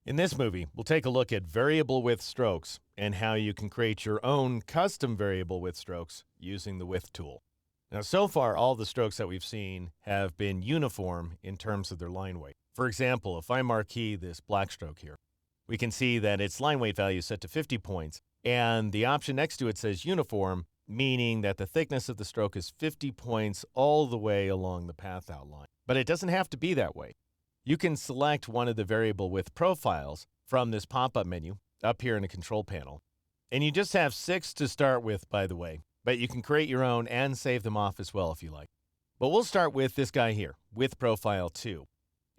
In this movie, we'll take a look at variable width strokes and how you can create your own custom variable width strokes using the width tool. Now, so far, all the strokes that we've seen have been uniform in terms of their line weight. For example, if I marquee this black stroke here, we can see that its line weight value is set to 50 points, and the option next to it says uniform, meaning that the thickness of the stroke is 50 points all the way along the path outline. But it doesn't have to be that way. You can select one of the variable width profiles from this pop-up menu up here in the control panel. And you just have 6 to start with, by the way, but you can create your own and save them off as well if you like. But we'll start with this guy here, width profile 2.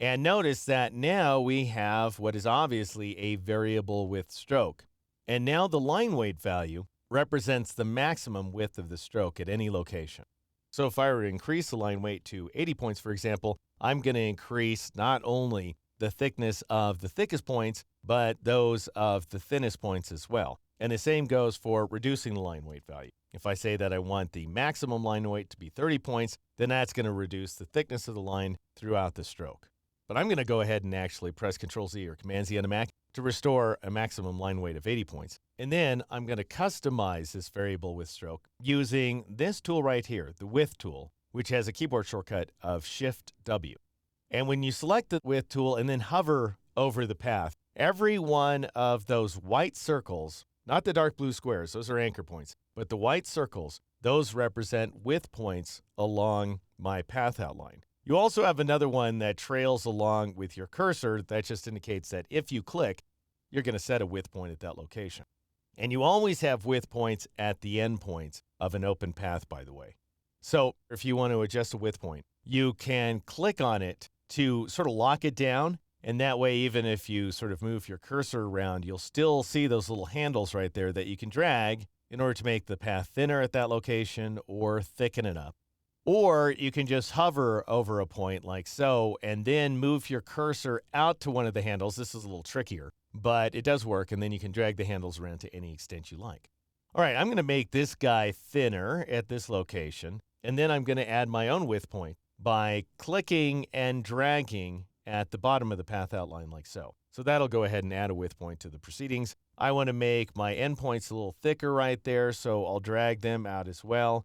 And notice that now we have what is obviously a variable width stroke. And now the line weight value represents the maximum width of the stroke at any location. So if I were to increase the line weight to 80 points, for example, I'm going to increase not only the thickness of the thickest points, but those of the thinnest points as well. And the same goes for reducing the line weight value. If I say that I want the maximum line weight to be 30 points, then that's going to reduce the thickness of the line throughout the stroke. But I'm going to go ahead and actually press Control-Z or Command-Z on a Mac to restore a maximum line weight of 80 points. And then I'm going to customize this variable width stroke using this tool right here, the width tool, which has a keyboard shortcut of Shift-W. And when you select the width tool and then hover over the path, every one of those white circles, not the dark blue squares, those are anchor points, but the white circles, those represent width points along my path outline. You also have another one that trails along with your cursor that just indicates that if you click, you're going to set a width point at that location. And you always have width points at the end points of an open path, by the way. So if you want to adjust a width point, you can click on it to sort of lock it down. And that way, even if you sort of move your cursor around, you'll still see those little handles right there that you can drag in order to make the path thinner at that location or thicken it up. Or you can just hover over a point like so, and then move your cursor out to one of the handles. This is a little trickier, but it does work, and then you can drag the handles around to any extent you like. All right, I'm going to make this guy thinner at this location, and then I'm going to add my own width point by clicking and dragging at the bottom of the path outline like so. So that'll go ahead and add a width point to the proceedings. I want to make my endpoints a little thicker right there, so I'll drag them out as well.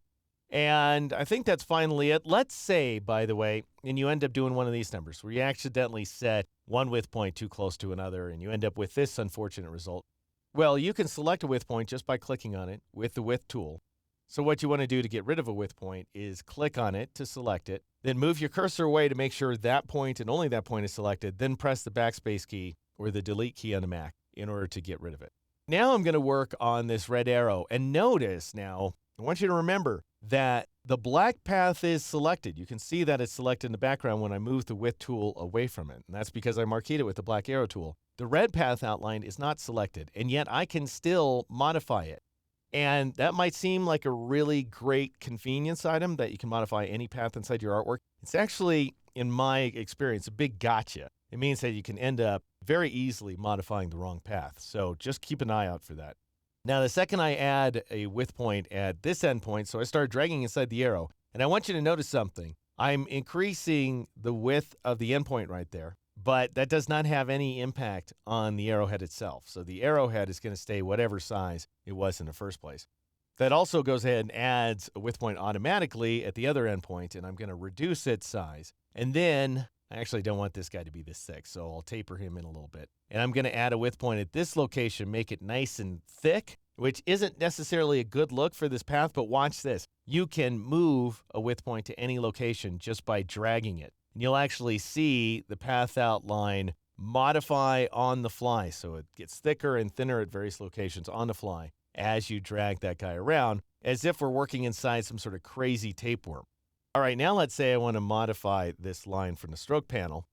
And I think that's finally it. Let's say, by the way, and you end up doing one of these numbers where you accidentally set one width point too close to another, and you end up with this unfortunate result. Well, you can select a width point just by clicking on it with the width tool. So what you want to do to get rid of a width point is click on it to select it, then move your cursor away to make sure that point and only that point is selected, then press the backspace key or the delete key on the Mac in order to get rid of it. Now I'm going to work on this red arrow, and notice now, I want you to remember that the black path is selected. You can see that it's selected in the background when I move the width tool away from it, and that's because I marqueed it with the black arrow tool. The red path outline is not selected, and yet I can still modify it. And that might seem like a really great convenience item that you can modify any path inside your artwork. It's actually, in my experience, a big gotcha. It means that you can end up very easily modifying the wrong path. So just keep an eye out for that. Now, the second I add a width point at this endpoint, so I start dragging inside the arrow, and I want you to notice something. I'm increasing the width of the endpoint right there, but that does not have any impact on the arrowhead itself. So the arrowhead is going to stay whatever size it was in the first place. That also goes ahead and adds a width point automatically at the other endpoint, and I'm going to reduce its size. And then I actually don't want this guy to be this thick, so I'll taper him in a little bit. And I'm going to add a width point at this location, make it nice and thick, which isn't necessarily a good look for this path, but watch this. You can move a width point to any location just by dragging it. And you'll actually see the path outline modify on the fly, so it gets thicker and thinner at various locations on the fly as you drag that guy around, as if we're working inside some sort of crazy tapeworm. All right, now let's say I want to modify this line from the stroke panel.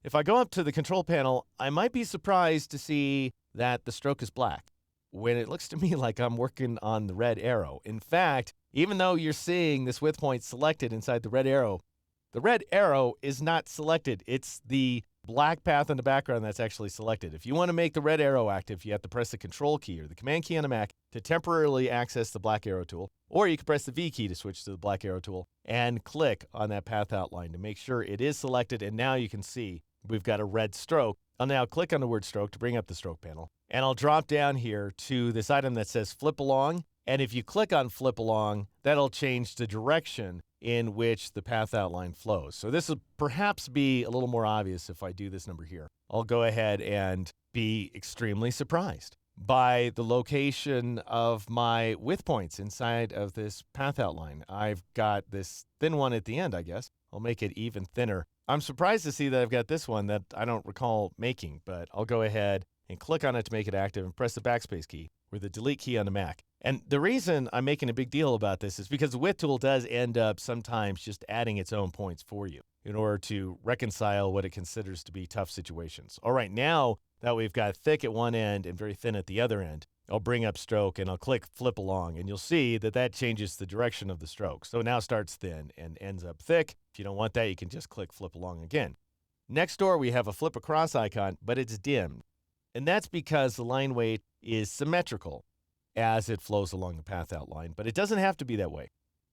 If I go up to the control panel, I might be surprised to see that the stroke is black, when it looks to me like I'm working on the red arrow. In fact, even though you're seeing this width point selected inside the red arrow is not selected. It's the black path in the background that's actually selected. If you want to make the red arrow active, you have to press the Control key or the Command key on the Mac to temporarily access the black arrow tool, or you can press the V key to switch to the black arrow tool and click on that path outline to make sure it is selected. And now you can see we've got a red stroke I'll now click on the word stroke to bring up the stroke panel, and I'll drop down here to this item that says flip along. And if you click on flip along, that'll change the direction in which the path outline flows. So this will perhaps be a little more obvious if I do this number here. I'll go ahead and be extremely surprised by the location of my width points inside of this path outline. I've got this thin one at the end, I guess. I'll make it even thinner. I'm surprised to see that I've got this one that I don't recall making, but I'll go ahead and click on it to make it active and press the backspace key or the delete key on the Mac. And the reason I'm making a big deal about this is because the width tool does end up sometimes just adding its own points for you in order to reconcile what it considers to be tough situations. All right, now that we've got thick at one end and very thin at the other end, I'll bring up stroke and I'll click flip along, and you'll see that that changes the direction of the stroke. So now it starts thin and ends up thick. If you don't want that, you can just click flip along again. Next door, we have a flip across icon, but it's dimmed. And that's because the line weight is symmetrical as it flows along the path outline, but it doesn't have to be that way.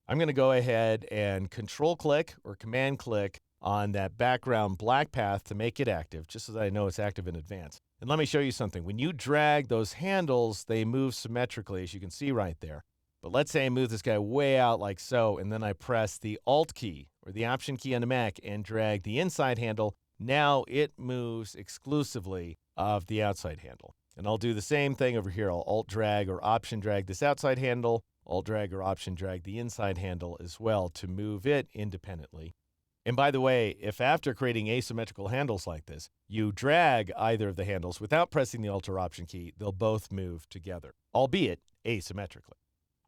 I'm going to go ahead and control click or command click on that background black path to make it active, just so that I know it's active in advance. And let me show you something. When you drag those handles, they move symmetrically, as you can see right there. But let's say I move this guy way out like so, and then I press the Alt key or the Option key on the Mac and drag the inside handle. Now it moves exclusively of the outside handle. And I'll do the same thing over here. I'll Alt drag or Option drag this outside handle, Alt drag or Option drag the inside handle as well to move it independently. And by the way, if after creating asymmetrical handles like this, you drag either of the handles without pressing the Alt or Option key, they'll both move together, albeit asymmetrically.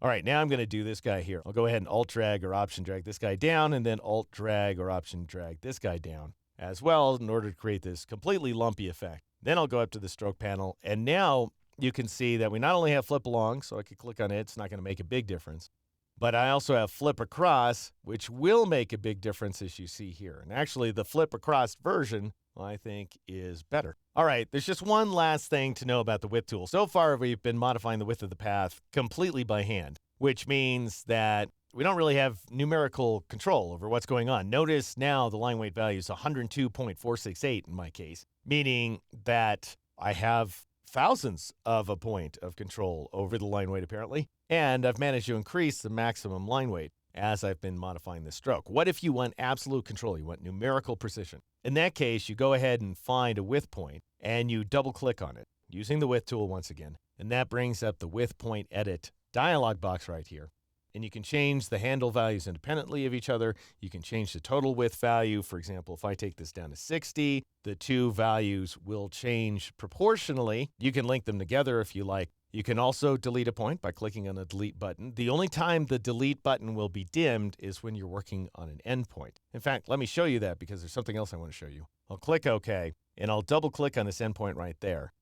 All right, now I'm going to do this guy here. I'll go ahead and Alt drag or Option drag this guy down, and then Alt drag or Option drag this guy down as well in order to create this completely lumpy effect. Then I'll go up to the stroke panel, and now you can see that we not only have flip along, so I could click on it, it's not going to make a big difference, but I also have flip across, which will make a big difference as you see here. And actually the flip across version, I think, is better. All right, there's just one last thing to know about the width tool. So far, we've been modifying the width of the path completely by hand, which means that we don't really have numerical control over what's going on. Notice now the line weight value is 102.468 in my case, meaning that I have thousands of a point of control over the line weight apparently, and I've managed to increase the maximum line weight as I've been modifying the stroke. What if you want absolute control? You want numerical precision. In that case, you go ahead and find a width point and you double click on it using the width tool once again, and that brings up the width point edit dialog box right here. And you can change the handle values independently of each other. You can change the total width value. For example, if I take this down to 60, the two values will change proportionally. You can link them together if you like. You can also delete a point by clicking on the delete button. The only time the delete button will be dimmed is when you're working on an endpoint. In fact, let me show you that because there's something else I want to show you. I'll click OK, and I'll double click on this endpoint right there.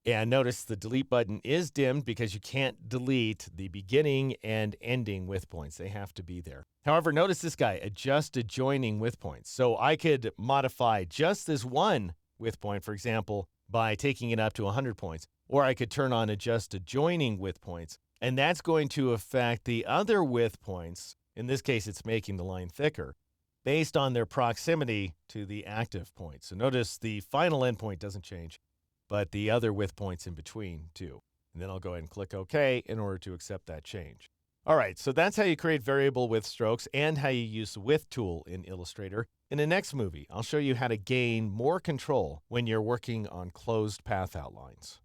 And notice the delete button is dimmed because you can't delete the beginning and ending width points. They have to be there. However, notice this guy, adjust adjoining width points. So I could modify just this one width point, for example, by taking it up to 100 points. Or I could turn on adjust adjoining width points, and that's going to affect the other width points. In this case, it's making the line thicker based on their proximity to the active point. So notice the final endpoint doesn't change, but the other width points in between too. And then I'll go ahead and click OK in order to accept that change. All right, so that's how you create variable width strokes and how you use the width tool in Illustrator. In the next movie, I'll show you how to gain more control when you're working on closed path outlines.